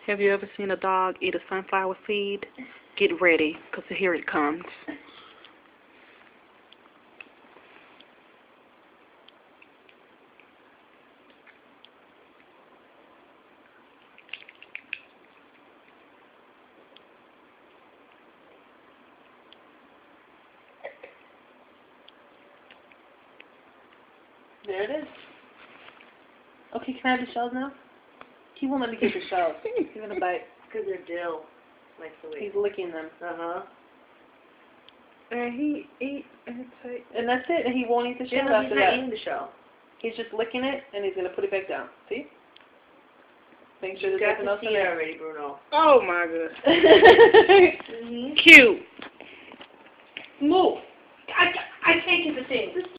Have you ever seen a dog eat a sunflower seed? Get ready, because here it comes. There it is. Okay, can I have the shells now? He won't let me get the shells. He's gonna bite. Because they're dill. Like the way. He's licking them. Uh-huh. And he ate, and that's it. And he won't eat the shells Yeah, after he's that. not eating the shell. He's just licking it, and he's gonna put it back down. See? Make sure You've there's got nothing else to in see it there. already, Bruno. Oh my goodness. Mm-hmm. Cute. Move. I can't get the thing.